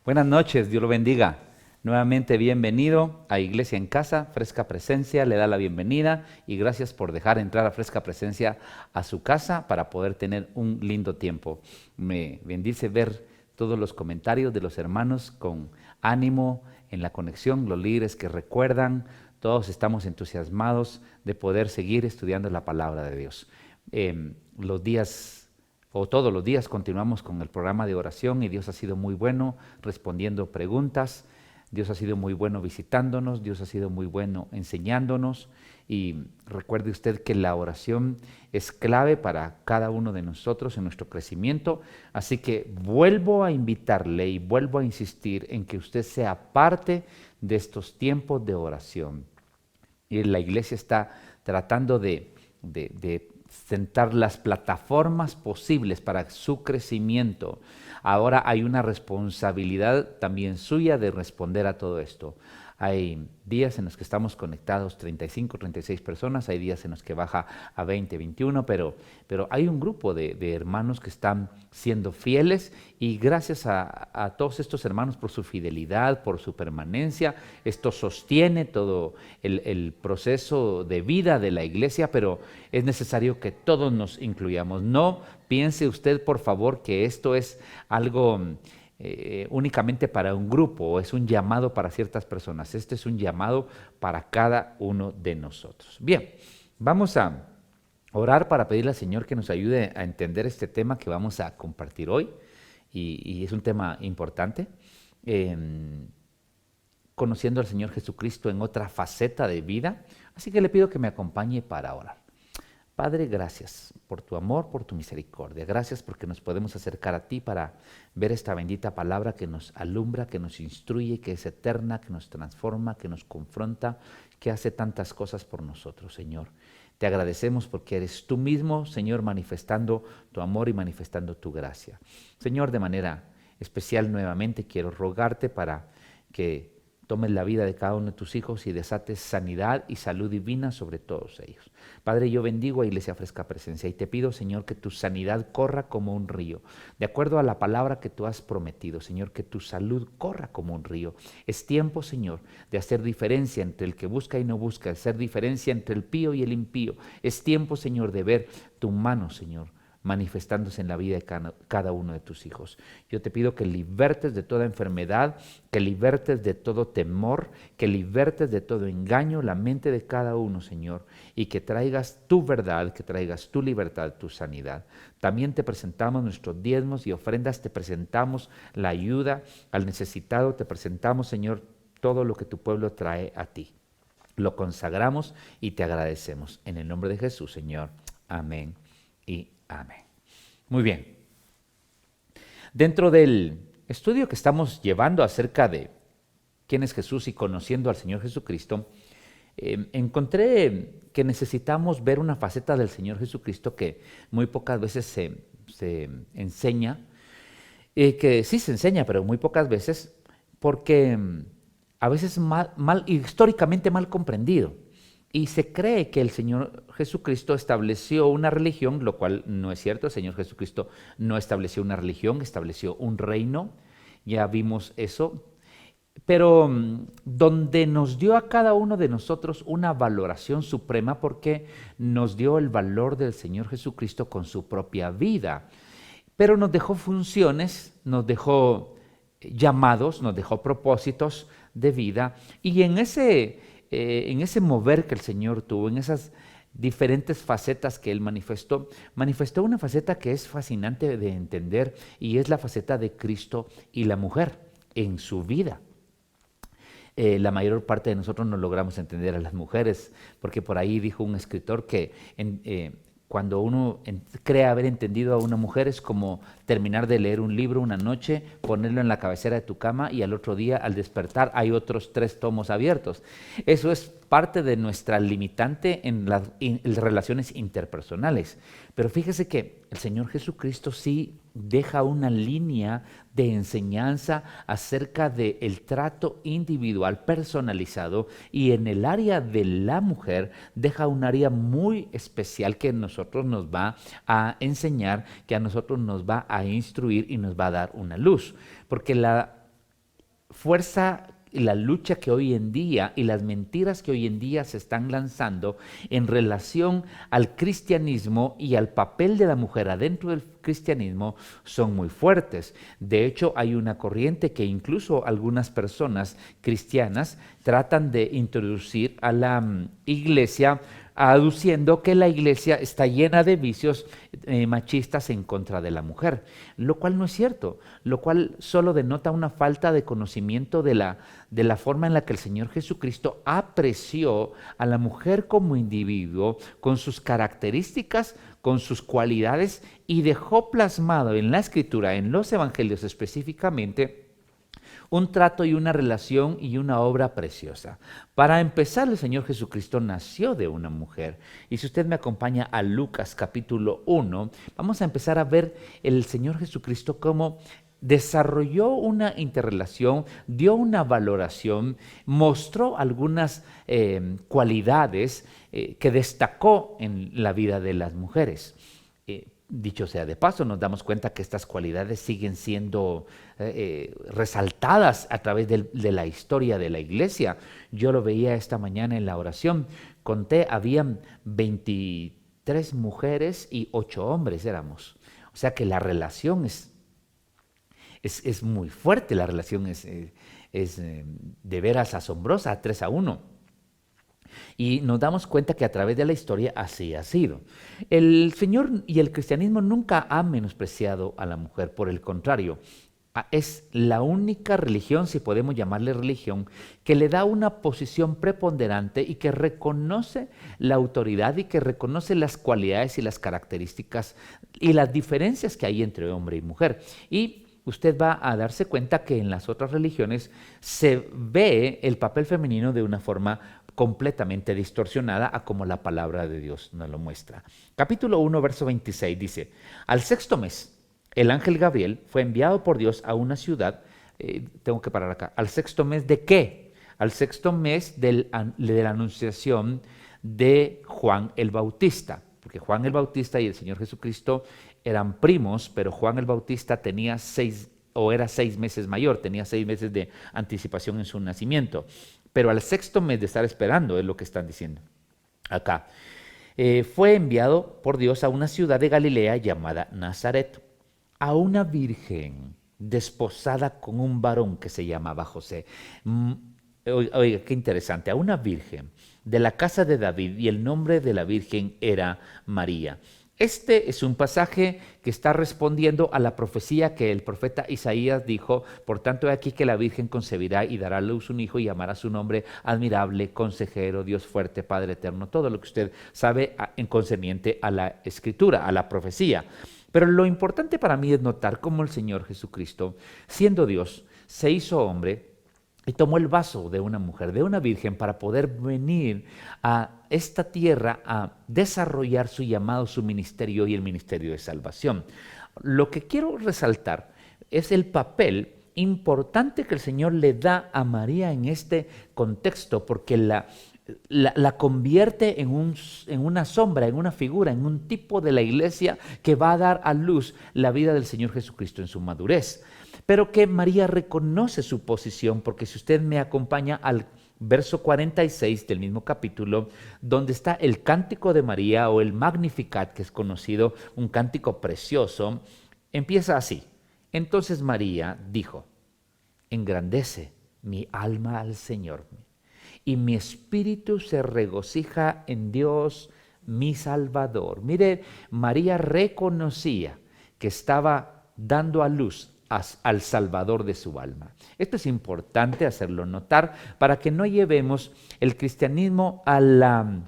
Buenas noches, Dios lo bendiga. Nuevamente bienvenido a Iglesia en Casa, Fresca Presencia, le da la bienvenida y gracias por dejar entrar a Fresca Presencia a su casa para poder tener un lindo tiempo. Me bendice ver todos los comentarios de los hermanos con ánimo en la conexión, los líderes que recuerdan, todos estamos entusiasmados de poder seguir estudiando la palabra de Dios. Todos los días continuamos con el programa de oración y Dios ha sido muy bueno respondiendo preguntas, Dios ha sido muy bueno visitándonos, Dios ha sido muy bueno enseñándonos y recuerde usted que la oración es clave para cada uno de nosotros en nuestro crecimiento, así que vuelvo a invitarle y vuelvo a insistir en que usted sea parte de estos tiempos de oración. Y la iglesia está tratando de sentar las plataformas posibles para su crecimiento. Ahora hay una responsabilidad también suya de responder a todo esto. Hay días en los que estamos conectados 35, 36 personas, hay días en los que baja a 20, 21, pero hay un grupo de hermanos que están siendo fieles y gracias a todos estos hermanos por su fidelidad, por su permanencia, esto sostiene todo el proceso de vida de la iglesia, pero es necesario que todos nos incluyamos. No piense usted, por favor, que esto es algo únicamente para un grupo o es un llamado para ciertas personas. Este es un llamado para cada uno de nosotros. Bien, vamos a orar para pedirle al Señor que nos ayude a entender este tema que vamos a compartir hoy y es un tema importante. Conociendo al Señor Jesucristo en otra faceta de vida, así que le pido que me acompañe para orar. Padre, gracias por tu amor, por tu misericordia. Gracias porque nos podemos acercar a ti para ver esta bendita palabra que nos alumbra, que nos instruye, que es eterna, que nos transforma, que nos confronta, que hace tantas cosas por nosotros, Señor. Te agradecemos porque eres tú mismo, Señor, manifestando tu amor y manifestando tu gracia. Señor, de manera especial nuevamente quiero rogarte para que tomes la vida de cada uno de tus hijos y desates sanidad y salud divina sobre todos ellos. Padre, yo bendigo a Iglesia Fresca Presencia y te pido, Señor, que tu sanidad corra como un río. De acuerdo a la palabra que tú has prometido, Señor, que tu salud corra como un río. Es tiempo, Señor, de hacer diferencia entre el que busca y no busca, de hacer diferencia entre el pío y el impío. Es tiempo, Señor, de ver tu mano, Señor, manifestándose en la vida de cada uno de tus hijos. Yo te pido que libertes de toda enfermedad, que libertes de todo temor, que libertes de todo engaño la mente de cada uno, Señor, y que traigas tu verdad, que traigas tu libertad, tu sanidad. También te presentamos nuestros diezmos y ofrendas, te presentamos la ayuda al necesitado, te presentamos, Señor, todo lo que tu pueblo trae a ti. Lo consagramos y te agradecemos. En el nombre de Jesús, Señor. Amén y amén. Muy bien. Dentro del estudio que estamos llevando acerca de quién es Jesús y conociendo al Señor Jesucristo, encontré que necesitamos ver una faceta del Señor Jesucristo que muy pocas veces se enseña, que sí se enseña, pero muy pocas veces, porque a veces históricamente mal comprendido. Y se cree que el Señor Jesucristo estableció una religión, lo cual no es cierto. El Señor Jesucristo no estableció una religión, estableció un reino. Ya vimos eso. Pero donde nos dio a cada uno de nosotros una valoración suprema porque nos dio el valor del Señor Jesucristo con su propia vida. Pero nos dejó funciones, nos dejó llamados, nos dejó propósitos de vida. Y en ese mover que el Señor tuvo, en esas diferentes facetas que Él manifestó una faceta que es fascinante de entender y es la faceta de Cristo y la mujer en su vida. La mayor parte de nosotros no logramos entender a las mujeres, porque por ahí dijo un escritor que cuando uno cree haber entendido a una mujer es como terminar de leer un libro una noche, ponerlo en la cabecera de tu cama y al otro día al despertar hay otros 3 tomos abiertos. Eso es parte de nuestra limitante en las relaciones interpersonales. Pero fíjese que el Señor Jesucristo sí deja una línea de enseñanza acerca del trato individual personalizado y en el área de la mujer deja un área muy especial que a nosotros nos va a enseñar, que a nosotros nos va a instruir y nos va a dar una luz. Porque la fuerza la lucha que hoy en día y las mentiras que hoy en día se están lanzando en relación al cristianismo y al papel de la mujer adentro del cristianismo son muy fuertes. De hecho, hay una corriente que incluso algunas personas cristianas tratan de introducir a la iglesia, aduciendo que la iglesia está llena de vicios machistas en contra de la mujer, lo cual no es cierto, lo cual solo denota una falta de conocimiento de la forma en la que el Señor Jesucristo apreció a la mujer como individuo, con sus características, con sus cualidades, y dejó plasmado en la Escritura, en los Evangelios específicamente, un trato y una relación y una obra preciosa. Para empezar, el Señor Jesucristo nació de una mujer. Y si usted me acompaña a Lucas capítulo 1, vamos a empezar a ver el Señor Jesucristo cómo desarrolló una interrelación, dio una valoración, mostró algunas cualidades que destacó en la vida de las mujeres. Dicho sea de paso, nos damos cuenta que estas cualidades siguen siendo resaltadas a través de la historia de la iglesia. Yo lo veía esta mañana en la oración. Conté, habían 23 mujeres y 8 hombres éramos. O sea que la relación es muy fuerte, la relación es de veras asombrosa, 3-1. Y nos damos cuenta que a través de la historia así ha sido. El Señor y el cristianismo nunca han menospreciado a la mujer, por el contrario, es la única religión, si podemos llamarle religión, que le da una posición preponderante y que reconoce la autoridad y que reconoce las cualidades y las características y las diferencias que hay entre hombre y mujer. Y usted va a darse cuenta que en las otras religiones se ve el papel femenino de una forma completamente distorsionada a como la palabra de Dios nos lo muestra. Capítulo 1, verso 26 dice: al 6º mes, el ángel Gabriel fue enviado por Dios a una ciudad, tengo que parar acá, ¿al 6º mes de qué? Al 6º mes de la anunciación de Juan el Bautista, porque Juan el Bautista y el Señor Jesucristo eran primos, pero Juan el Bautista tenía era 6 meses mayor, tenía 6 meses de anticipación en su nacimiento. Pero al 6º mes de estar esperando, es lo que están diciendo acá, fue enviado por Dios a una ciudad de Galilea llamada Nazaret, a una virgen desposada con un varón que se llamaba José. Oiga, qué interesante, a una virgen de la casa de David, y el nombre de la virgen era María. Este es un pasaje que está respondiendo a la profecía que el profeta Isaías dijo: por tanto, he aquí que la Virgen concebirá y dará a luz un hijo y llamará su nombre Admirable, Consejero, Dios fuerte, Padre eterno. Todo lo que usted sabe en concerniente a la Escritura, a la profecía. Pero lo importante para mí es notar cómo el Señor Jesucristo, siendo Dios, se hizo hombre y tomó el vaso de una mujer, de una virgen, para poder venir a esta tierra a desarrollar su llamado, su ministerio y el ministerio de salvación. Lo que quiero resaltar es el papel importante que el Señor le da a María en este contexto, porque la convierte en una sombra, en una figura, en un tipo de la iglesia que va a dar a luz la vida del Señor Jesucristo en su madurez. Pero que María reconoce su posición, porque si usted me acompaña al verso 46 del mismo capítulo, donde está el cántico de María o el Magnificat, que es conocido, un cántico precioso, empieza así: entonces María dijo: engrandece mi alma al Señor, y mi espíritu se regocija en Dios mi Salvador. Mire, María reconocía que estaba dando a luz al Salvador de su alma. Esto es importante hacerlo notar para que no llevemos el cristianismo al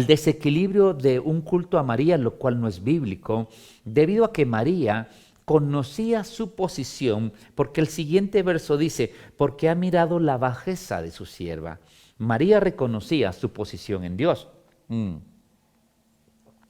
desequilibrio de un culto a María, lo cual no es bíblico, debido a que María conocía su posición, porque el siguiente verso dice: porque ha mirado la bajeza de su sierva. María reconocía su posición en Dios.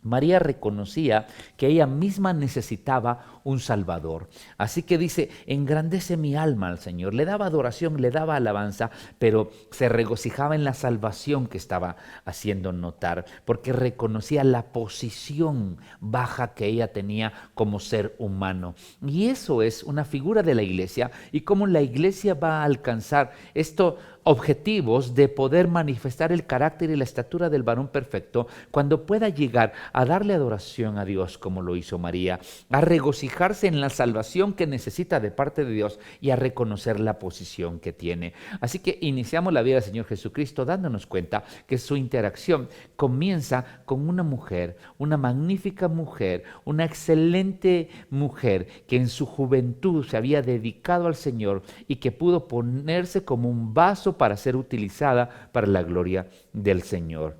María reconocía que ella misma necesitaba un Salvador. Así que dice, engrandece mi alma al Señor. Le daba adoración, le daba alabanza, pero se regocijaba en la salvación que estaba haciendo notar, porque reconocía la posición baja que ella tenía como ser humano. Y eso es una figura de la iglesia y cómo la iglesia va a alcanzar estos objetivos de poder manifestar el carácter y la estatura del varón perfecto cuando pueda llegar a darle adoración a Dios como lo hizo María, a regocijarse en la salvación que necesita de parte de Dios y a reconocer la posición que tiene. Así que iniciamos la vida del Señor Jesucristo dándonos cuenta que su interacción comienza con una mujer, una magnífica mujer, una excelente mujer que en su juventud se había dedicado al Señor y que pudo ponerse como un vaso para ser utilizada para la gloria del Señor.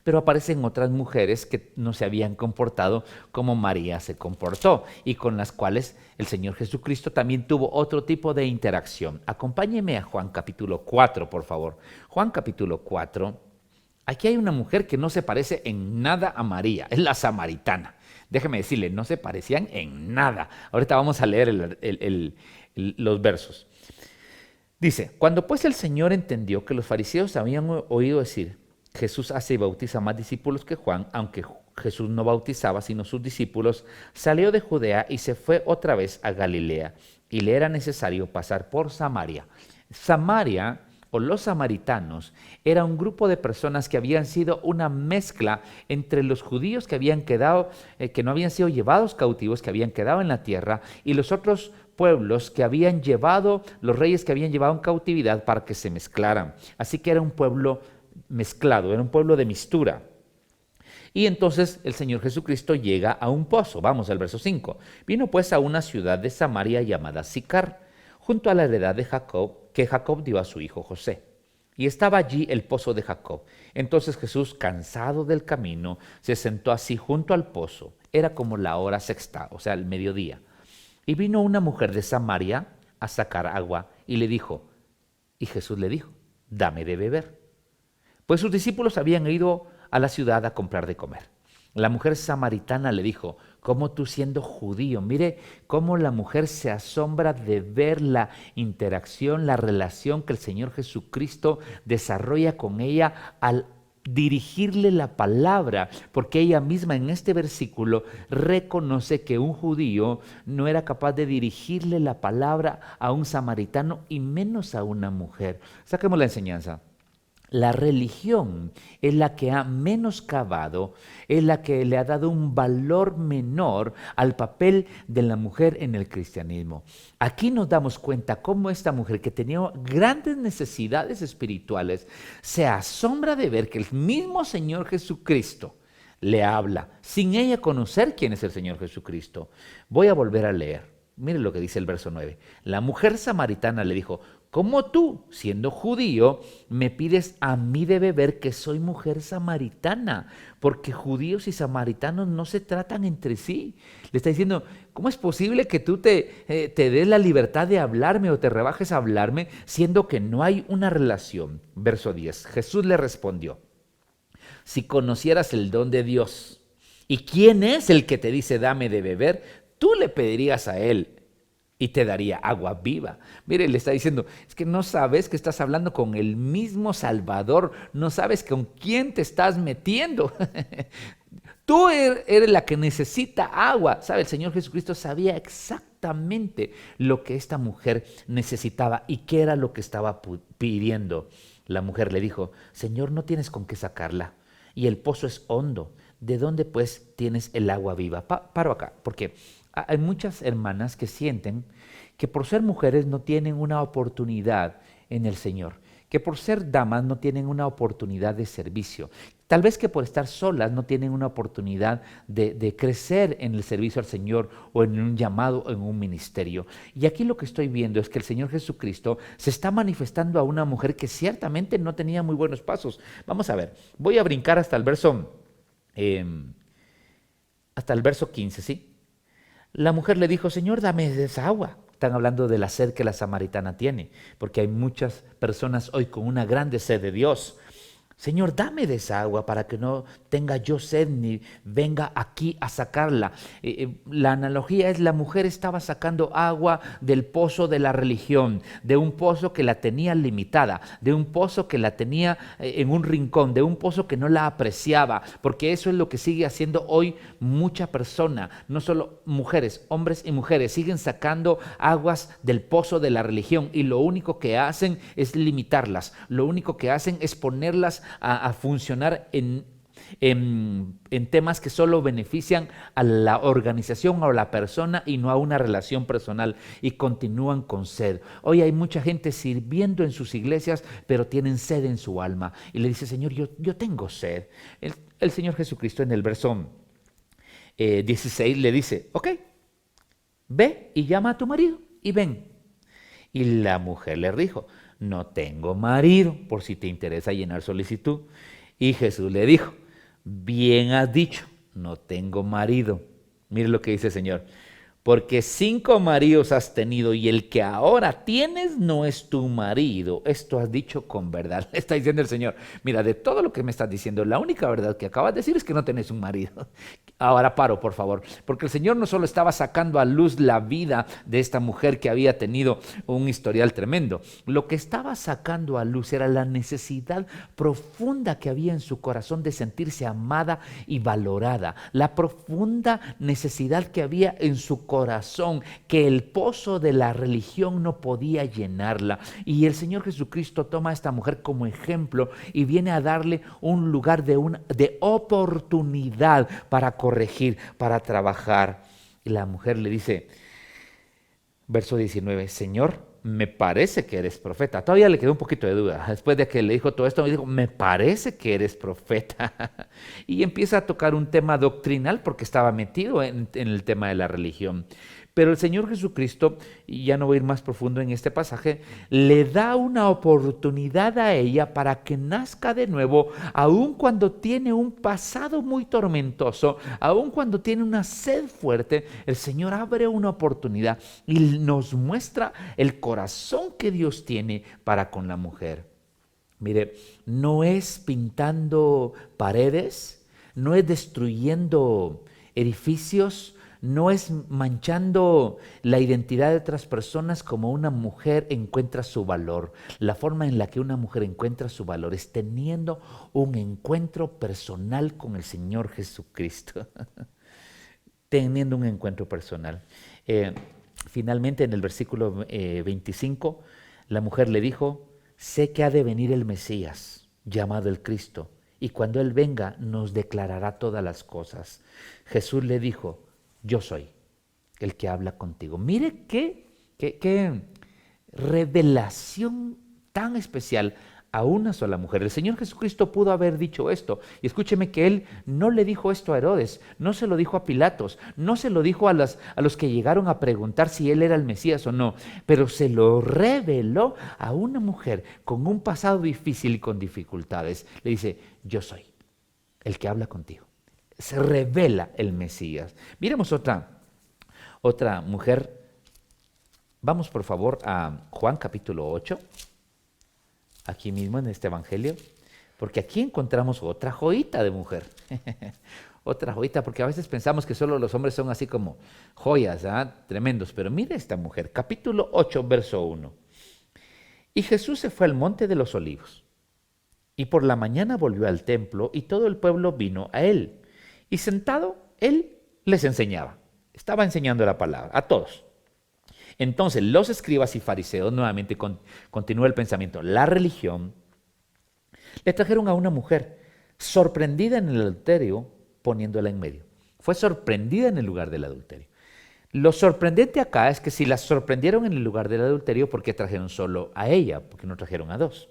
Pero aparecen otras mujeres que no se habían comportado como María se comportó y con las cuales el Señor Jesucristo también tuvo otro tipo de interacción. Acompáñeme a Juan capítulo 4, por favor. Juan capítulo 4. Aquí hay una mujer que no se parece en nada a María, es la samaritana. Déjeme decirle, no se parecían en nada. Ahorita vamos a leer los versos. Dice, cuando pues el Señor entendió que los fariseos habían oído decir, Jesús hace y bautiza más discípulos que Juan, aunque Jesús no bautizaba sino sus discípulos, salió de Judea y se fue otra vez a Galilea, y le era necesario pasar por Samaria. Samaria, o los samaritanos, era un grupo de personas que habían sido una mezcla entre los judíos que habían quedado, que no habían sido llevados cautivos, que habían quedado en la tierra, y los otros pueblos que habían llevado, los reyes que habían llevado en cautividad para que se mezclaran. Así que era un pueblo mezclado, era un pueblo de mistura. Y entonces el Señor Jesucristo llega a un pozo. Vamos al verso 5. Vino pues a una ciudad de Samaria llamada Sicar, junto a la heredad de Jacob, que Jacob dio a su hijo José. Y estaba allí el pozo de Jacob. Entonces Jesús, cansado del camino, se sentó así junto al pozo. Era como la hora sexta, o sea, el mediodía. Y vino una mujer de Samaria a sacar agua y le dijo, y Jesús le dijo, dame de beber. Pues sus discípulos habían ido a la ciudad a comprar de comer. La mujer samaritana le dijo, ¿cómo tú siendo judío? Mire cómo la mujer se asombra de ver la interacción, la relación que el Señor Jesucristo desarrolla con ella al dirigirle la palabra, porque ella misma en este versículo reconoce que un judío no era capaz de dirigirle la palabra a un samaritano y menos a una mujer. Saquemos la enseñanza. La religión es la que ha menoscabado, es la que le ha dado un valor menor al papel de la mujer en el cristianismo. Aquí nos damos cuenta cómo esta mujer que tenía grandes necesidades espirituales se asombra de ver que el mismo Señor Jesucristo le habla, sin ella conocer quién es el Señor Jesucristo. Voy a volver a leer. Miren lo que dice el verso 9. La mujer samaritana le dijo, ¿cómo tú, siendo judío, me pides a mí de beber que soy mujer samaritana? Porque judíos y samaritanos no se tratan entre sí. Le está diciendo, ¿cómo es posible que tú te des la libertad de hablarme o te rebajes a hablarme, siendo que no hay una relación? Verso 10. Jesús le respondió, si conocieras el don de Dios y quién es el que te dice dame de beber, tú le pedirías a él y te daría agua viva. Mire, le está diciendo, es que no sabes que estás hablando con el mismo Salvador, no sabes con quién te estás metiendo. Tú eres la que necesita agua. ¿Sabe? El Señor Jesucristo sabía exactamente lo que esta mujer necesitaba y qué era lo que estaba pidiendo. La mujer le dijo, Señor, no tienes con qué sacarla y el pozo es hondo. ¿De dónde pues tienes el agua viva? Paro acá, porque hay muchas hermanas que sienten que por ser mujeres no tienen una oportunidad en el Señor, que por ser damas no tienen una oportunidad de servicio, tal vez que por estar solas no tienen una oportunidad de crecer en el servicio al Señor o en un llamado o en un ministerio. Y aquí lo que estoy viendo es que el Señor Jesucristo se está manifestando a una mujer que ciertamente no tenía muy buenos pasos. Vamos a ver, voy a brincar hasta el verso 15, ¿sí? La mujer le dijo, Señor, dame de esa agua. Están hablando de la sed que la samaritana tiene, porque hay muchas personas hoy con una grande sed de Dios. Señor, dame de esa agua para que no tenga yo sed ni venga aquí a sacarla. La analogía es: la mujer estaba sacando agua del pozo de la religión, de un pozo que la tenía limitada, de un pozo que la tenía en un rincón, de un pozo que no la apreciaba, porque eso es lo que sigue haciendo hoy mucha persona, no solo mujeres, hombres y mujeres, siguen sacando aguas del pozo de la religión y lo único que hacen es limitarlas, lo único que hacen es ponerlas a funcionar en temas que solo benefician a la organización o a la persona y no a una relación personal, y continúan con sed. Hoy hay mucha gente sirviendo en sus iglesias, pero tienen sed en su alma y le dice: Señor, yo tengo sed. El Señor Jesucristo en el verso 16 le dice: ok, ve y llama a tu marido y ven. Y la mujer le dijo: no tengo marido, por si te interesa llenar solicitud. Y Jesús le dijo: bien has dicho, no tengo marido. Mire lo que dice el Señor: porque 5 maridos has tenido y el que ahora tienes no es tu marido. Esto has dicho con verdad. Le está diciendo el Señor: mira, de todo lo que me estás diciendo, la única verdad que acabas de decir es que no tenés un marido. Ahora paro, por favor, porque el Señor no solo estaba sacando a luz la vida de esta mujer que había tenido un historial tremendo, lo que estaba sacando a luz era la necesidad profunda que había en su corazón de sentirse amada y valorada, la profunda necesidad que había en su corazón, que el pozo de la religión no podía llenarla. Y el Señor Jesucristo toma a esta mujer como ejemplo y viene a darle un lugar de oportunidad para corregir, para trabajar. Y la mujer le dice, verso 19, Señor, me parece que eres profeta. Todavía le quedó un poquito de duda. Después de que le dijo todo esto, me dijo: me parece que eres profeta. Y empieza a tocar un tema doctrinal porque estaba metido en el tema de la religión. Pero el Señor Jesucristo, y ya no voy a ir más profundo en este pasaje, le da una oportunidad a ella para que nazca de nuevo, aun cuando tiene un pasado muy tormentoso, aun cuando tiene una sed fuerte. El Señor abre una oportunidad y nos muestra el corazón que Dios tiene para con la mujer. Mire, no es pintando paredes, no es destruyendo edificios, no es manchando la identidad de otras personas como una mujer encuentra su valor. La forma en la que una mujer encuentra su valor es teniendo un encuentro personal con el Señor Jesucristo. Teniendo un encuentro personal. Finalmente, en el versículo 25, la mujer le dijo: sé que ha de venir el Mesías, llamado el Cristo, y cuando Él venga nos declarará todas las cosas. Jesús le dijo: yo soy el que habla contigo. Mire qué revelación tan especial a una sola mujer. El Señor Jesucristo pudo haber dicho esto, y escúcheme que Él no le dijo esto a Herodes, no se lo dijo a Pilatos, no se lo dijo a los que llegaron a preguntar si Él era el Mesías o no, pero se lo reveló a una mujer con un pasado difícil y con dificultades. Le dice: yo soy el que habla contigo. Se revela el Mesías. Miremos otra mujer. Vamos por favor a Juan capítulo 8, aquí mismo en este evangelio, porque aquí encontramos otra joyita de mujer. Otra joyita, porque a veces pensamos que solo los hombres son así como joyas, tremendos, pero mire esta mujer, capítulo 8, verso 1. Y Jesús se fue al monte de los olivos, y por la mañana volvió al templo, y todo el pueblo vino a él. Y sentado, él les enseñaba. Estaba enseñando la palabra a todos. Entonces los escribas y fariseos, nuevamente continúa el pensamiento, la religión, le trajeron a una mujer sorprendida en el adulterio, poniéndola en medio. Fue sorprendida en el lugar del adulterio. Lo sorprendente acá es que si la sorprendieron en el lugar del adulterio, ¿por qué trajeron solo a ella? ¿Por qué no trajeron a dos?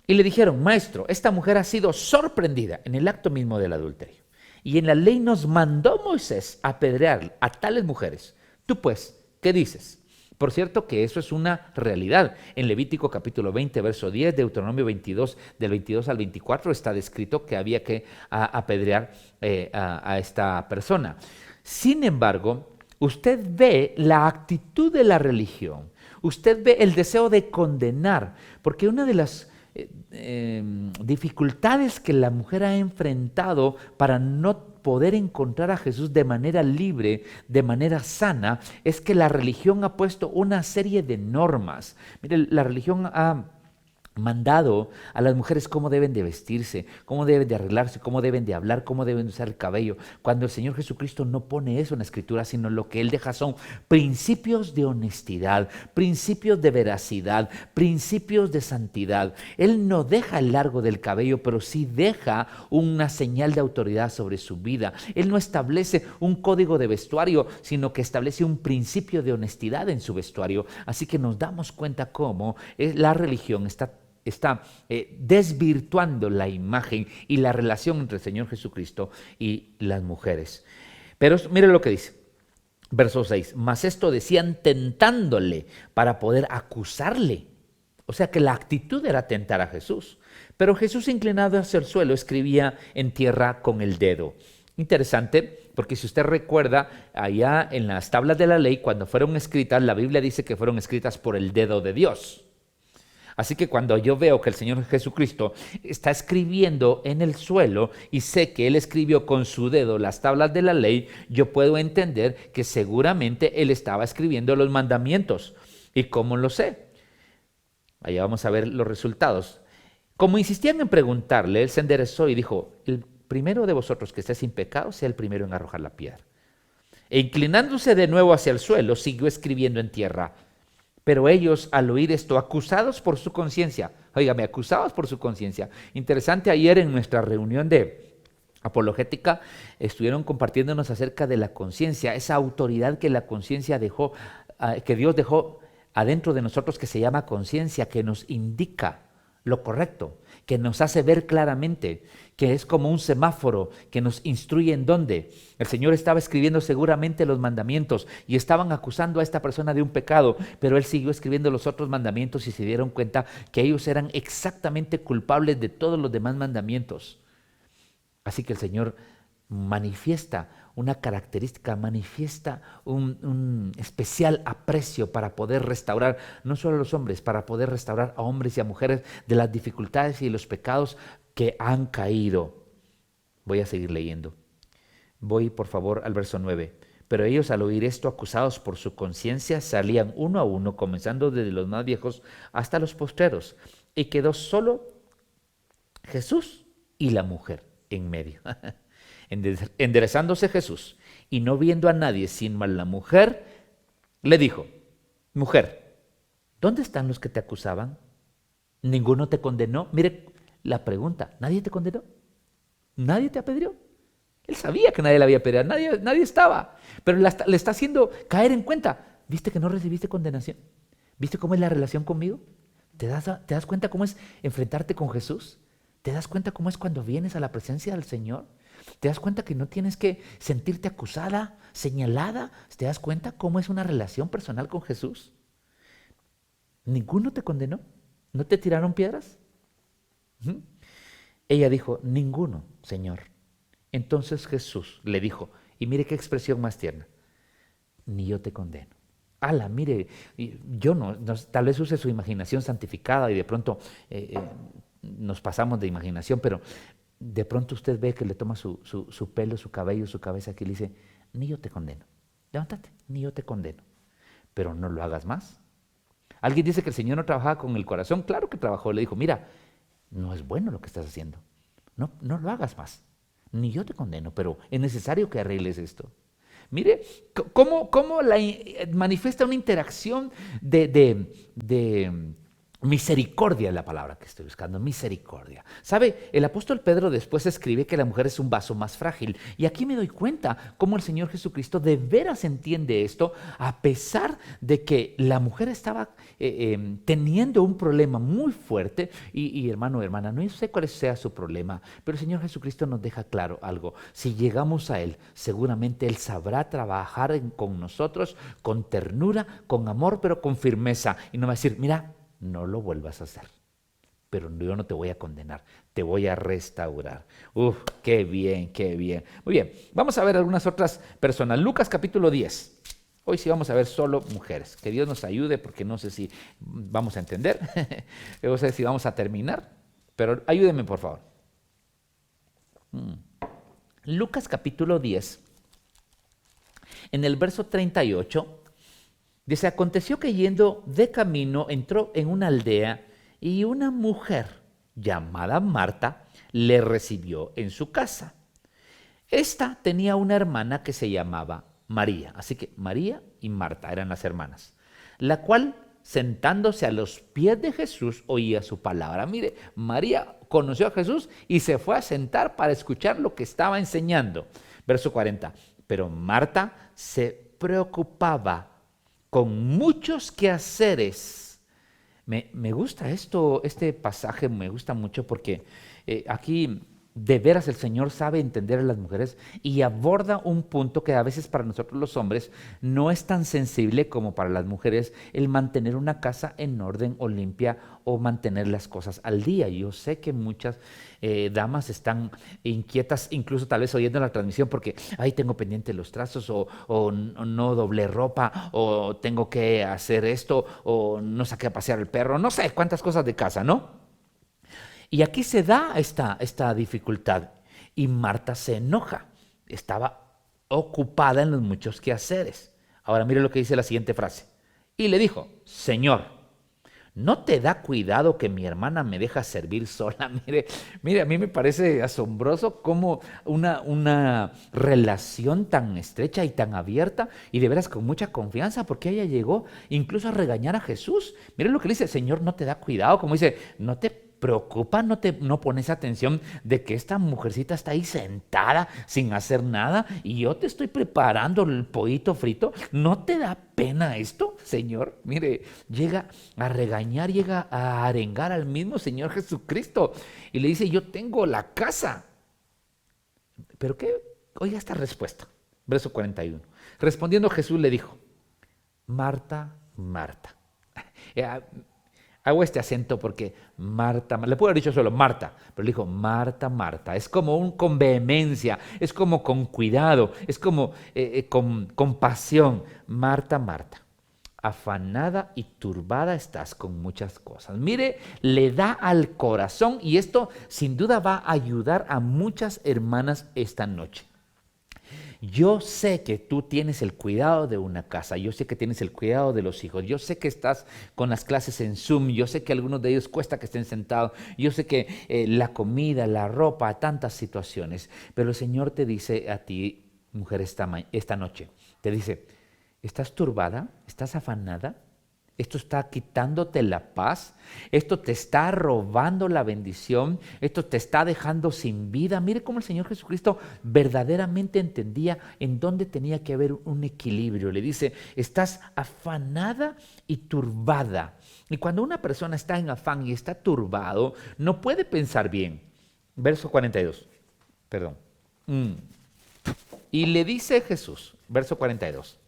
Y le dijeron: maestro, esta mujer ha sido sorprendida en el acto mismo del adulterio. Y en la ley nos mandó Moisés apedrear a tales mujeres. Tú pues, ¿qué dices? Por cierto que eso es una realidad. En Levítico capítulo 20, verso 10, Deuteronomio 22, del 22 al 24, está descrito que había que apedrear a esta persona. Sin embargo, usted ve la actitud de la religión. Usted ve el deseo de condenar, porque una de las dificultades que la mujer ha enfrentado para no poder encontrar a Jesús de manera libre, de manera sana, es que la religión ha puesto una serie de normas. Mire, la religión ha mandado a las mujeres cómo deben de vestirse, cómo deben de arreglarse, cómo deben de hablar, cómo deben de usar el cabello, cuando el Señor Jesucristo no pone eso en la Escritura, sino lo que Él deja son principios de honestidad, principios de veracidad, principios de santidad. Él no deja el largo del cabello, pero sí deja una señal de autoridad sobre su vida. Él no establece un código de vestuario, sino que establece un principio de honestidad en su vestuario. Así que nos damos cuenta cómo la religión está desvirtuando la imagen y la relación entre el Señor Jesucristo y las mujeres. Pero mire lo que dice, verso 6, mas esto decían tentándole para poder acusarle. O sea que la actitud era tentar a Jesús. Pero Jesús, inclinado hacia el suelo, escribía en tierra con el dedo. Interesante, porque si usted recuerda, allá en las tablas de la ley, cuando fueron escritas, la Biblia dice que fueron escritas por el dedo de Dios. Así que cuando yo veo que el Señor Jesucristo está escribiendo en el suelo y sé que Él escribió con su dedo las tablas de la ley, yo puedo entender que seguramente Él estaba escribiendo los mandamientos. ¿Y cómo lo sé? Allá vamos a ver los resultados. Como insistían en preguntarle, Él se enderezó y dijo, el primero de vosotros que esté sin pecado sea el primero en arrojar la piedra. E inclinándose de nuevo hacia el suelo, siguió escribiendo en tierra. Pero ellos, al oír esto, acusados por su conciencia, óigame, acusados por su conciencia. Interesante, ayer en nuestra reunión de apologética estuvieron compartiéndonos acerca de la conciencia, esa autoridad que la conciencia dejó, que Dios dejó adentro de nosotros, que se llama conciencia, que nos indica lo correcto, que nos hace ver claramente, que es como un semáforo que nos instruye en dónde. El Señor estaba escribiendo seguramente los mandamientos y estaban acusando a esta persona de un pecado, pero Él siguió escribiendo los otros mandamientos y se dieron cuenta que ellos eran exactamente culpables de todos los demás mandamientos. Así que el Señor manifiesta una característica, manifiesta un especial aprecio para poder restaurar, no solo a los hombres, para poder restaurar a hombres y a mujeres de las dificultades y los pecados que han caído. Voy a seguir leyendo. Voy por favor al verso 9. Pero ellos, al oír esto, acusados por su conciencia, salían uno a uno, comenzando desde los más viejos hasta los postreros, y quedó solo Jesús y la mujer en medio. Enderezándose Jesús y no viendo a nadie sino a la mujer, le dijo, mujer, ¿dónde están los que te acusaban? ¿Ninguno te condenó? Mire la pregunta, ¿nadie te condenó? ¿Nadie te apedreó? Él sabía que nadie le había apedreado, nadie estaba, pero le está haciendo caer en cuenta. ¿Viste que no recibiste condenación? ¿Viste cómo es la relación conmigo? ¿Te das cuenta cómo es enfrentarte con Jesús? ¿Te das cuenta cómo es cuando vienes a la presencia del Señor? ¿Te das cuenta que no tienes que sentirte acusada, señalada? ¿Te das cuenta cómo es una relación personal con Jesús? ¿Ninguno te condenó? ¿No te tiraron piedras? Ella dijo, ninguno, Señor. Entonces Jesús le dijo, y mire qué expresión más tierna, ni yo te condeno. Ala, mire, yo no, tal vez use su imaginación santificada y de pronto nos pasamos de imaginación, pero de pronto usted ve que le toma su pelo, su cabello, su cabeza, que le dice, ni yo te condeno, levántate, ni yo te condeno, pero no lo hagas más. Alguien dice que el Señor no trabajaba con el corazón, claro que trabajó, le dijo, mira, no es bueno lo que estás haciendo, no lo hagas más, ni yo te condeno, pero es necesario que arregles esto. Mire cómo manifiesta una interacción de misericordia, es la palabra que estoy buscando, misericordia. ¿Sabe? El apóstol Pedro después escribe que la mujer es un vaso más frágil. Y aquí me doy cuenta cómo el Señor Jesucristo de veras entiende esto, a pesar de que la mujer estaba teniendo un problema muy fuerte. Y hermano, hermana, no sé cuál sea su problema, pero el Señor Jesucristo nos deja claro algo. Si llegamos a Él, seguramente Él sabrá trabajar con nosotros con ternura, con amor, pero con firmeza. Y nos va a decir, mira, no lo vuelvas a hacer, pero yo no te voy a condenar, te voy a restaurar. Qué bien, qué bien. Muy bien, vamos a ver algunas otras personas. Lucas capítulo 10. Hoy sí vamos a ver solo mujeres. Que Dios nos ayude porque no sé si vamos a entender, no sé si vamos a terminar, pero ayúdenme por favor. Lucas capítulo 10, en el verso 38, dice, aconteció que yendo de camino entró en una aldea y una mujer llamada Marta le recibió en su casa. Esta tenía una hermana que se llamaba María, así que María y Marta eran las hermanas, la cual sentándose a los pies de Jesús oía su palabra. Mire, María conoció a Jesús y se fue a sentar para escuchar lo que estaba enseñando. Verso 40, pero Marta se preocupaba con muchos quehaceres. Me gusta esto, este pasaje me gusta mucho porque aquí de veras el Señor sabe entender a las mujeres y aborda un punto que a veces para nosotros los hombres no es tan sensible como para las mujeres, el mantener una casa en orden o limpia o mantener las cosas al día. Yo sé que muchas damas están inquietas, incluso tal vez oyendo la transmisión porque, ay, tengo pendiente los trazos o no doblé ropa o tengo que hacer esto o no saqué a pasear el perro, no sé cuántas cosas de casa, ¿no? Y aquí se da esta dificultad y Marta se enoja. Estaba ocupada en los muchos quehaceres. Ahora mire lo que dice la siguiente frase. Y le dijo, Señor, ¿no te da cuidado que mi hermana me deja servir sola? Mire, a mí me parece asombroso cómo una relación tan estrecha y tan abierta y de veras con mucha confianza, porque ella llegó incluso a regañar a Jesús. Mire lo que le dice, Señor, ¿no te da cuidado? Como dice, ¿no te preocupa, no pones atención de que esta mujercita está ahí sentada sin hacer nada y yo te estoy preparando el pollito frito? ¿No te da pena esto, Señor? Mire, llega a regañar, llega a arengar al mismo Señor Jesucristo y le dice, yo tengo la casa. ¿Pero qué? Oiga esta respuesta, verso 41. Respondiendo Jesús le dijo, Marta, Marta. Hago este acento porque Marta, le puedo haber dicho solo Marta, pero le dijo Marta, Marta. Es como con vehemencia, es como con cuidado, es como con pasión. Marta, Marta, afanada y turbada estás con muchas cosas. Mire, le da al corazón y esto sin duda va a ayudar a muchas hermanas esta noche. Yo sé que tú tienes el cuidado de una casa, yo sé que tienes el cuidado de los hijos, yo sé que estás con las clases en Zoom, yo sé que a algunos de ellos cuesta que estén sentados, yo sé que la comida, la ropa, tantas situaciones, pero el Señor te dice a ti, mujer, esta noche, te dice, ¿estás turbada? ¿Estás afanada? Esto está quitándote la paz, esto te está robando la bendición, esto te está dejando sin vida. Mire cómo el Señor Jesucristo verdaderamente entendía en dónde tenía que haber un equilibrio. Le dice, estás afanada y turbada. Y cuando una persona está en afán y está turbado, no puede pensar bien. Verso 42, perdón. Y le dice Jesús, verso 42,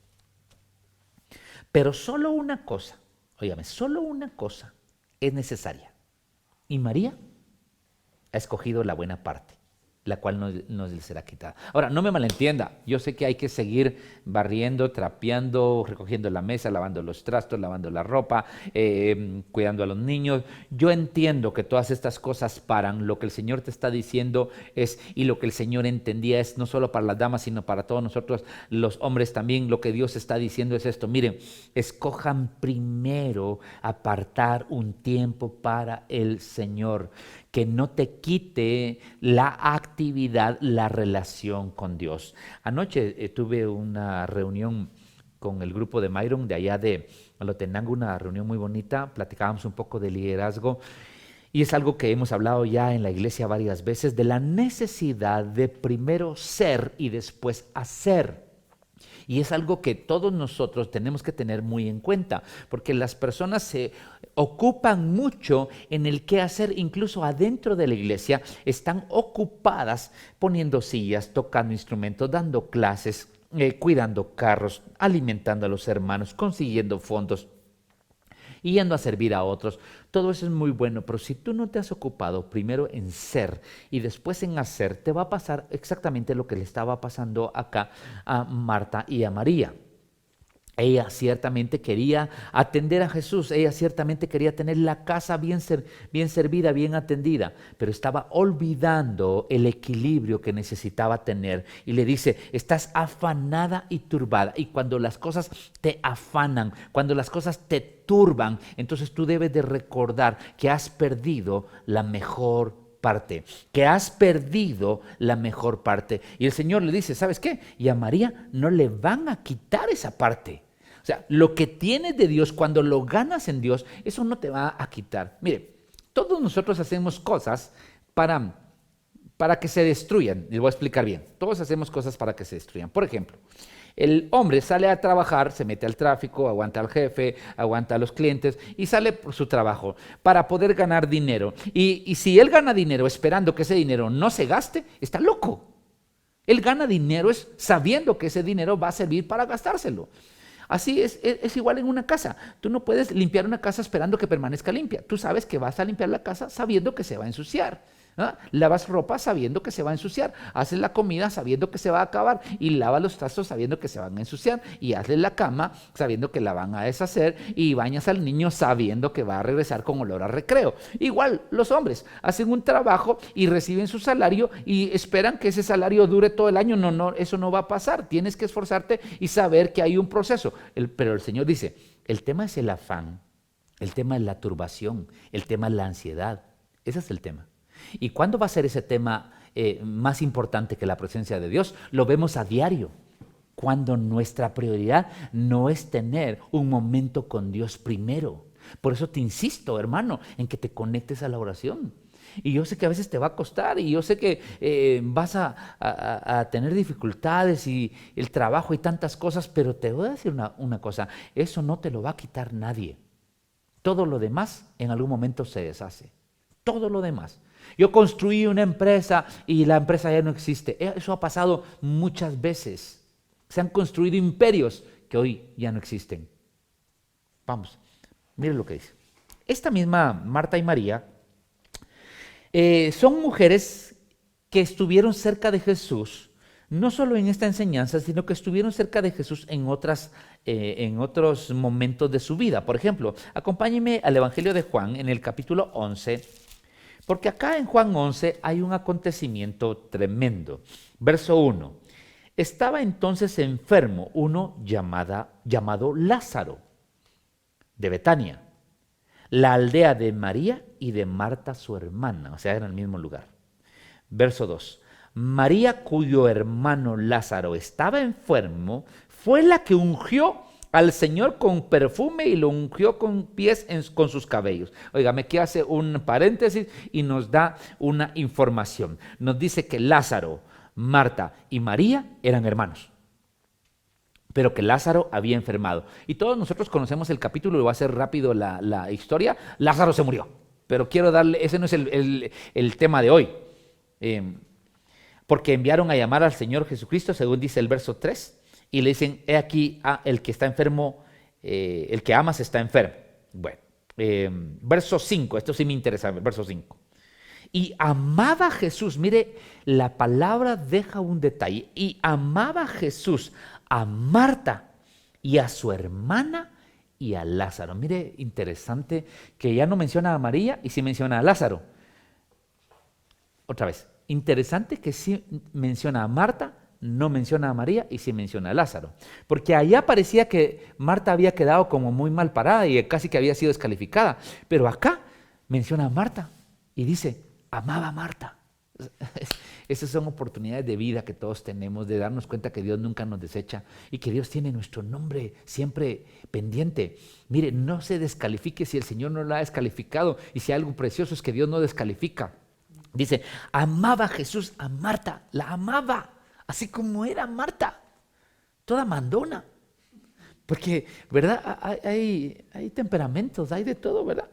pero solo una cosa, óigame, solo una cosa es necesaria. Y María ha escogido la buena parte, la cual no le será quitada. Ahora, no me malentienda, yo sé que hay que seguir barriendo, trapeando, recogiendo la mesa, lavando los trastos, lavando la ropa, cuidando a los niños. Yo entiendo que todas estas cosas paran. Lo que el Señor te está diciendo es, y lo que el Señor entendía es no solo para las damas, sino para todos nosotros, los hombres también. Lo que Dios está diciendo es esto, miren, escojan primero apartar un tiempo para el Señor, que no te quite la actividad, la relación con Dios. Anoche tuve una reunión con el grupo de Myron de allá de Alotenango, una reunión muy bonita, platicábamos un poco de liderazgo y es algo que hemos hablado ya en la iglesia varias veces, de la necesidad de primero ser y después hacer. Y es algo que todos nosotros tenemos que tener muy en cuenta, porque las personas se ocupan mucho en el qué hacer, incluso adentro de la iglesia, están ocupadas poniendo sillas, tocando instrumentos, dando clases, cuidando carros, alimentando a los hermanos, consiguiendo fondos y yendo a servir a otros. Todo eso es muy bueno, pero si tú no te has ocupado primero en ser y después en hacer, te va a pasar exactamente lo que le estaba pasando acá a Marta y a María. Ella ciertamente quería atender a Jesús, ella ciertamente quería tener la casa bien servida, bien atendida, pero estaba olvidando el equilibrio que necesitaba tener. Y le dice, estás afanada y turbada. Y cuando las cosas te afanan, cuando las cosas te turban, entonces tú debes de recordar que has perdido la mejor parte, que has perdido la mejor parte. Y el Señor le dice, ¿sabes qué? Y a María no le van a quitar esa parte. O sea, lo que tienes de Dios, cuando lo ganas en Dios, eso no te va a quitar. Mire, todos nosotros hacemos cosas para que se destruyan. Les voy a explicar bien. Todos hacemos cosas para que se destruyan. Por ejemplo, el hombre sale a trabajar, se mete al tráfico, aguanta al jefe, aguanta a los clientes y sale por su trabajo para poder ganar dinero. Y si él gana dinero esperando que ese dinero no se gaste, está loco. Él gana dinero sabiendo que ese dinero va a servir para gastárselo. Así es igual en una casa. Tú no puedes limpiar una casa esperando que permanezca limpia. Tú sabes que vas a limpiar la casa sabiendo que se va a ensuciar. ¿Ah? Lavas ropa sabiendo que se va a ensuciar, haces la comida sabiendo que se va a acabar y lavas los trastos sabiendo que se van a ensuciar y haces la cama sabiendo que la van a deshacer y bañas al niño sabiendo que va a regresar con olor a recreo. Igual los hombres hacen un trabajo y reciben su salario y esperan que ese salario dure todo el año. No, eso no va a pasar. Tienes que esforzarte y saber que hay un proceso. Pero el Señor dice, el tema es el afán, el tema es la turbación, el tema es la ansiedad. Ese es el tema. ¿Y cuándo va a ser ese tema más importante que la presencia de Dios? Lo vemos a diario, cuando nuestra prioridad no es tener un momento con Dios primero. Por eso te insisto, hermano, en que te conectes a la oración. Y yo sé que a veces te va a costar y yo sé que vas a tener dificultades y el trabajo y tantas cosas, pero te voy a decir una cosa, eso no te lo va a quitar nadie. Todo lo demás en algún momento se deshace. Todo lo demás. Yo construí una empresa y la empresa ya no existe. Eso ha pasado muchas veces. Se han construido imperios que hoy ya no existen. Vamos, miren lo que dice. Esta misma Marta y María son mujeres que estuvieron cerca de Jesús, no solo en esta enseñanza, sino que estuvieron cerca de Jesús en otros momentos de su vida. Por ejemplo, acompáñenme al Evangelio de Juan en el capítulo 11, porque acá en Juan 11 hay un acontecimiento tremendo. Verso 1. Estaba entonces enfermo uno llamado Lázaro, de Betania, la aldea de María y de Marta su hermana, o sea, en el mismo lugar. Verso 2. María, cuyo hermano Lázaro estaba enfermo, fue la que ungió al Señor con perfume y lo ungió con pies con sus cabellos. Óigame, aquí hace un paréntesis y nos da una información. Nos dice que Lázaro, Marta y María eran hermanos, pero que Lázaro había enfermado. Y todos nosotros conocemos el capítulo, lo voy a hacer rápido la historia. Lázaro se murió, pero quiero darle, ese no es el tema de hoy. Porque enviaron a llamar al Señor Jesucristo, según dice el verso 3, y le dicen, he aquí, el que está enfermo, el que amas está enfermo. Bueno, verso 5, esto sí me interesa, verso 5. Y amaba a Jesús, mire, la palabra deja un detalle, y amaba a Jesús a Marta y a su hermana y a Lázaro. Mire, interesante que ya no menciona a María y sí menciona a Lázaro. Otra vez, interesante que sí menciona a Marta, no menciona a María y sí menciona a Lázaro. Porque allá parecía que Marta había quedado como muy mal parada y casi que había sido descalificada. Pero acá menciona a Marta y dice, amaba a Marta. Esas son oportunidades de vida que todos tenemos, de darnos cuenta que Dios nunca nos desecha y que Dios tiene nuestro nombre siempre pendiente. Mire, no se descalifique si el Señor no lo ha descalificado y si hay algo precioso es que Dios no descalifica. Dice, amaba a Jesús a Marta, la amaba, así como era Marta, toda mandona. Porque, ¿verdad? Hay temperamentos, hay de todo, ¿verdad?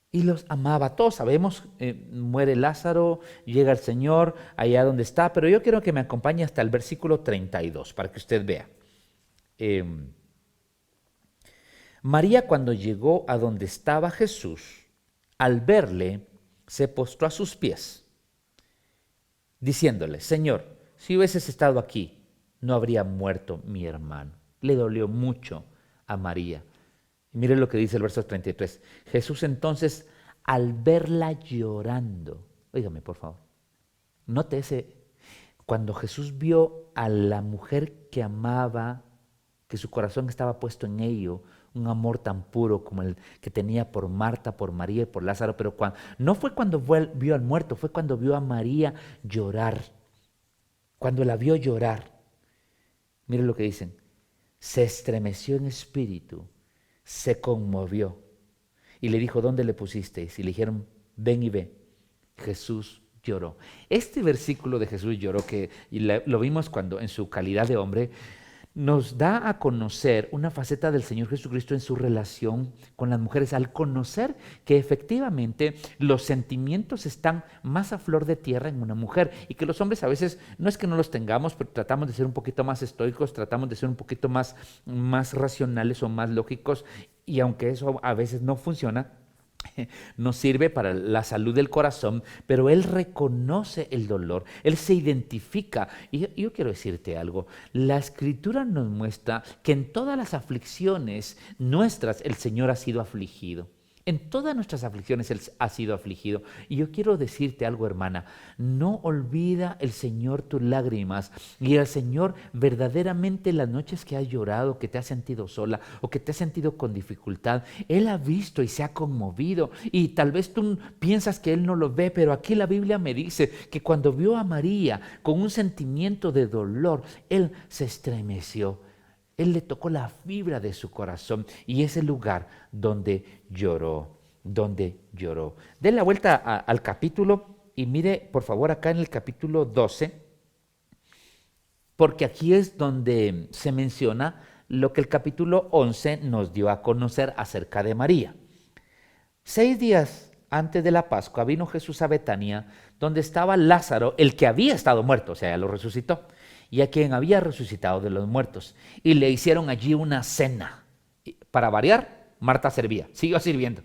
Y los amaba, todos sabemos, muere Lázaro, llega el Señor allá donde está, pero yo quiero que me acompañe hasta el versículo 32 para que usted vea. María, cuando llegó a donde estaba Jesús, al verle, se postró a sus pies, diciéndole, Señor, si hubieses estado aquí, no habría muerto mi hermano. Le dolió mucho a María. Y mire lo que dice el verso 33. Jesús entonces, al verla llorando, óigame por favor, note ese, cuando Jesús vio a la mujer que amaba, que su corazón estaba puesto en ello, un amor tan puro como el que tenía por Marta, por María y por Lázaro, pero no fue cuando vio al muerto, fue cuando vio a María llorar, cuando la vio llorar. Mire lo que dicen, se estremeció en espíritu, se conmovió y le dijo, ¿dónde le pusisteis? Y le dijeron, ven y ve. Jesús lloró. Este versículo de Jesús lloró, lo vimos cuando en su calidad de hombre, nos da a conocer una faceta del Señor Jesucristo en su relación con las mujeres, al conocer que efectivamente los sentimientos están más a flor de tierra en una mujer y que los hombres a veces no es que no los tengamos, pero tratamos de ser un poquito más estoicos, tratamos de ser un poquito más racionales o más lógicos, y aunque eso a veces no funciona, nos sirve para la salud del corazón, pero Él reconoce el dolor, Él se identifica. Y yo quiero decirte algo, la Escritura nos muestra que en todas las aflicciones nuestras el Señor ha sido afligido. En todas nuestras aflicciones Él ha sido afligido. Y yo quiero decirte algo, hermana, no olvida el Señor tus lágrimas. Y el Señor verdaderamente las noches que has llorado, que te has sentido sola o que te has sentido con dificultad, Él ha visto y se ha conmovido. Y tal vez tú piensas que Él no lo ve, pero aquí la Biblia me dice que cuando vio a María con un sentimiento de dolor, Él se estremeció. Él le tocó la fibra de su corazón y es el lugar donde lloró, Den la vuelta al capítulo y mire, por favor, acá en el capítulo 12, porque aquí es donde se menciona lo que el capítulo 11 nos dio a conocer acerca de María. 6 días antes de la Pascua vino Jesús a Betania, donde estaba Lázaro, el que había estado muerto, o sea, ya lo resucitó, y a quien había resucitado de los muertos, y le hicieron allí una cena. Para variar, Marta servía, siguió sirviendo.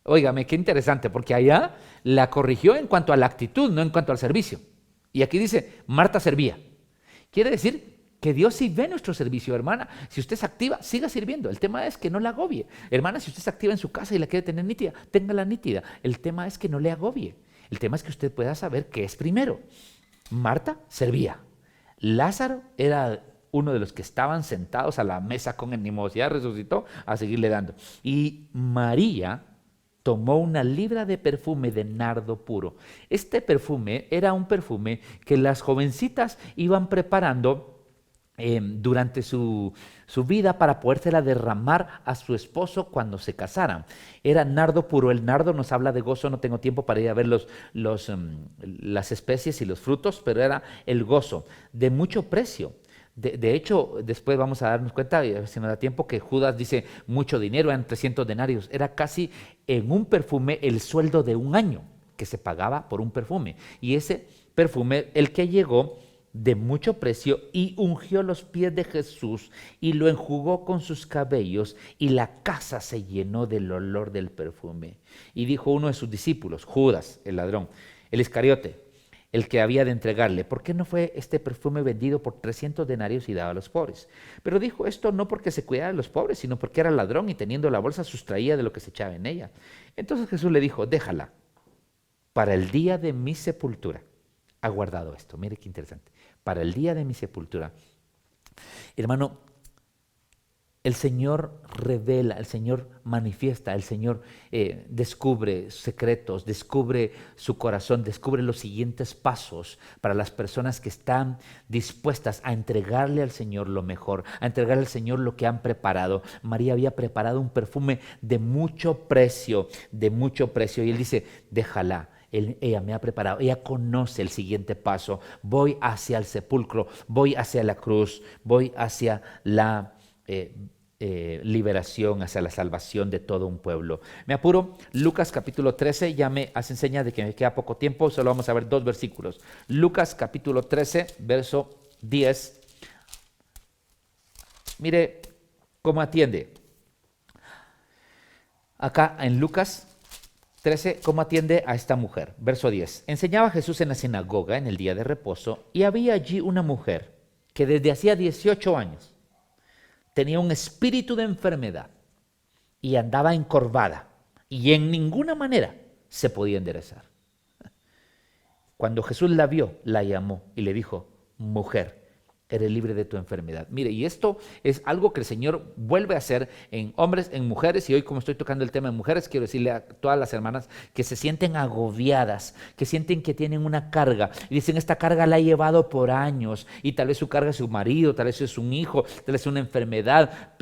Óigame, qué interesante, porque allá la corrigió en cuanto a la actitud, no en cuanto al servicio. Y aquí dice, Marta servía. Quiere decir que Dios sí ve nuestro servicio, hermana. Si usted se activa, siga sirviendo. El tema es que no la agobie. Hermana, si usted se activa en su casa y la quiere tener nítida, téngala nítida. El tema es que no le agobie. El tema es que usted pueda saber qué es primero. Marta servía. Lázaro era uno de los que estaban sentados a la mesa con él, ni modo, ya resucitó, a seguirle dando. Y María tomó una libra de perfume de nardo puro. Este perfume era un perfume que las jovencitas iban preparando durante su vida para podérsela derramar a su esposo cuando se casaran. Era nardo puro. El nardo nos habla de gozo. No tengo tiempo para ir a ver las especies y los frutos, pero era el gozo de mucho precio. De hecho, después vamos a darnos cuenta, y a ver si nos da tiempo, que Judas dice mucho dinero, eran 300 denarios. Era casi en un perfume el sueldo de un año que se pagaba por un perfume. Y ese perfume, el que llegó de mucho precio, y ungió los pies de Jesús y lo enjugó con sus cabellos, y la casa se llenó del olor del perfume. Y dijo uno de sus discípulos, Judas, el ladrón, el Iscariote, el que había de entregarle, ¿por qué no fue este perfume vendido por 300 denarios y dado a los pobres? Pero dijo esto no porque se cuidara de los pobres, sino porque era ladrón y teniendo la bolsa sustraía de lo que se echaba en ella. Entonces Jesús le dijo, déjala, para el día de mi sepultura. Ha guardado esto, mire qué interesante. Para el día de mi sepultura. Hermano, el Señor revela, el Señor manifiesta, el Señor descubre secretos, descubre su corazón, descubre los siguientes pasos para las personas que están dispuestas a entregarle al Señor lo mejor, a entregarle al Señor lo que han preparado. María había preparado un perfume de mucho precio, y Él dice, déjala. Ella me ha preparado, ella conoce el siguiente paso. Voy hacia el sepulcro, voy hacia la cruz, voy hacia la liberación, hacia la salvación de todo un pueblo. Me apuro, Lucas capítulo 13, ya me hace señas de que me queda poco tiempo, solo vamos a ver 2 versículos. Lucas capítulo 13, verso 10. Mire cómo atiende. Acá en Lucas 13, ¿cómo atiende a esta mujer? Verso 10. Enseñaba Jesús en la sinagoga en el día de reposo, y había allí una mujer que desde hacía 18 años tenía un espíritu de enfermedad y andaba encorvada y en ninguna manera se podía enderezar. Cuando Jesús la vio, la llamó y le dijo: mujer, eres libre de tu enfermedad. Mire, y esto es algo que el Señor vuelve a hacer en hombres, en mujeres, y hoy como estoy tocando el tema de mujeres, quiero decirle a todas las hermanas que se sienten agobiadas, que sienten que tienen una carga, y dicen: esta carga la he llevado por años, y tal vez su carga es su marido, tal vez es un hijo, tal vez es una enfermedad,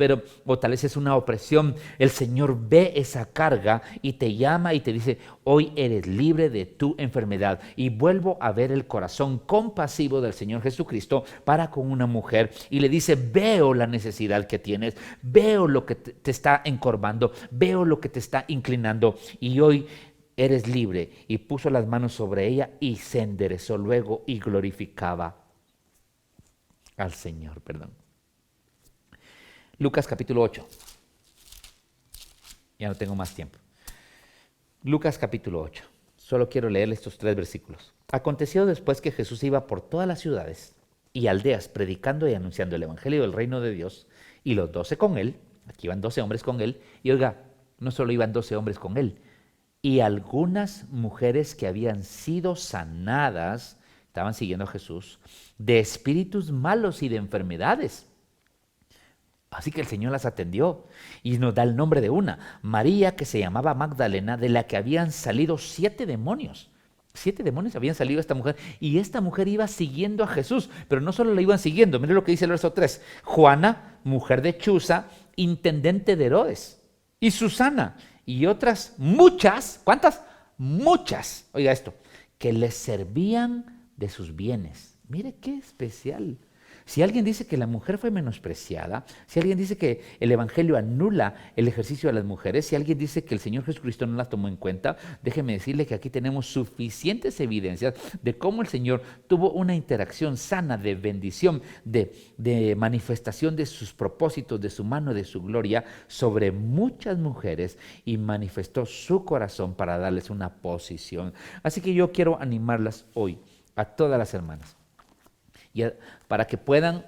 o tal vez es una opresión. El Señor ve esa carga y te llama y te dice: hoy eres libre de tu enfermedad. Y vuelvo a ver el corazón compasivo del Señor Jesucristo para con una mujer y le dice: veo la necesidad que tienes, veo lo que te está encorvando, veo lo que te está inclinando y hoy eres libre. Y puso las manos sobre ella y se enderezó luego y glorificaba al Señor. Lucas capítulo 8. Ya no tengo más tiempo. Lucas capítulo 8. Solo quiero leer estos 3 versículos. Aconteció después que Jesús iba por todas las ciudades y aldeas predicando y anunciando el evangelio del reino de Dios, y los 12 con él. Aquí iban 12 hombres con él, y oiga, no solo iban 12 hombres con él, y algunas mujeres que habían sido sanadas, estaban siguiendo a Jesús, de espíritus malos y de enfermedades. Así que el Señor las atendió y nos da el nombre de una, María, que se llamaba Magdalena, de la que habían salido 7 demonios. 7 demonios habían salido a esta mujer y esta mujer iba siguiendo a Jesús, pero no solo la iban siguiendo, mire lo que dice el verso 3, Juana, mujer de Chuza, intendente de Herodes, y Susana, y otras muchas, ¿cuántas? Muchas, oiga esto, que les servían de sus bienes. Mire qué especial. Si alguien dice que la mujer fue menospreciada, si alguien dice que el evangelio anula el ejercicio de las mujeres, si alguien dice que el Señor Jesucristo no las tomó en cuenta, déjeme decirle que aquí tenemos suficientes evidencias de cómo el Señor tuvo una interacción sana de bendición, de manifestación de sus propósitos, de su mano, de su gloria sobre muchas mujeres y manifestó su corazón para darles una posición. Así que yo quiero animarlas hoy a todas las hermanas, para que puedan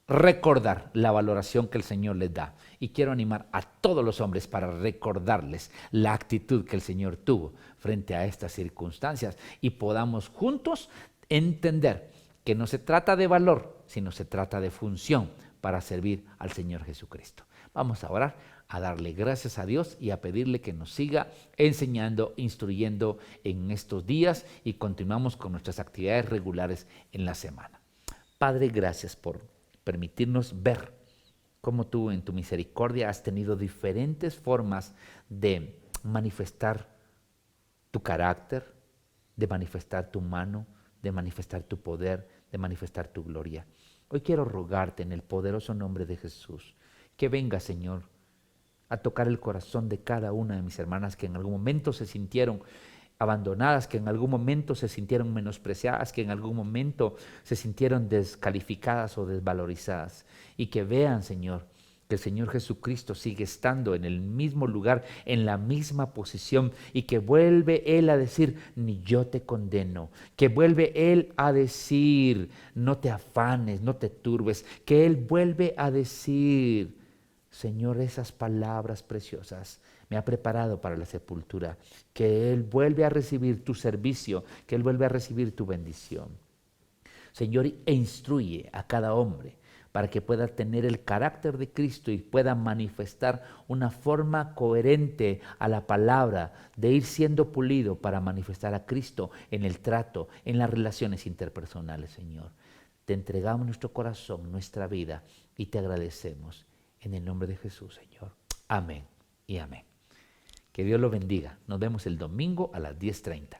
recordar la valoración que el Señor les da. Y quiero animar a todos los hombres para recordarles la actitud que el Señor tuvo frente a estas circunstancias y podamos juntos entender que no se trata de valor, sino se trata de función para servir al Señor Jesucristo. Vamos a orar, a darle gracias a Dios y a pedirle que nos siga enseñando, instruyendo en estos días y continuamos con nuestras actividades regulares en la semana. Padre, gracias por permitirnos ver cómo tú en tu misericordia has tenido diferentes formas de manifestar tu carácter, de manifestar tu mano, de manifestar tu poder, de manifestar tu gloria. Hoy quiero rogarte en el poderoso nombre de Jesús que venga, Señor, a tocar el corazón de cada una de mis hermanas que en algún momento se sintieron abandonadas, que en algún momento se sintieron menospreciadas, que en algún momento se sintieron descalificadas o desvalorizadas. Y que vean, Señor, que el Señor Jesucristo sigue estando en el mismo lugar, en la misma posición, y que vuelve Él a decir: ni yo te condeno, que vuelve Él a decir: no te afanes, no te turbes, que Él vuelve a decir: Señor, esas palabras preciosas me ha preparado para la sepultura, que Él vuelve a recibir tu servicio, que Él vuelve a recibir tu bendición. Señor, e instruye a cada hombre para que pueda tener el carácter de Cristo y pueda manifestar una forma coherente a la palabra, de ir siendo pulido para manifestar a Cristo en el trato, en las relaciones interpersonales, Señor. Te entregamos nuestro corazón, nuestra vida y te agradecemos. En el nombre de Jesús, Señor. Amén y amén. Que Dios lo bendiga. Nos vemos el domingo a las 10:30.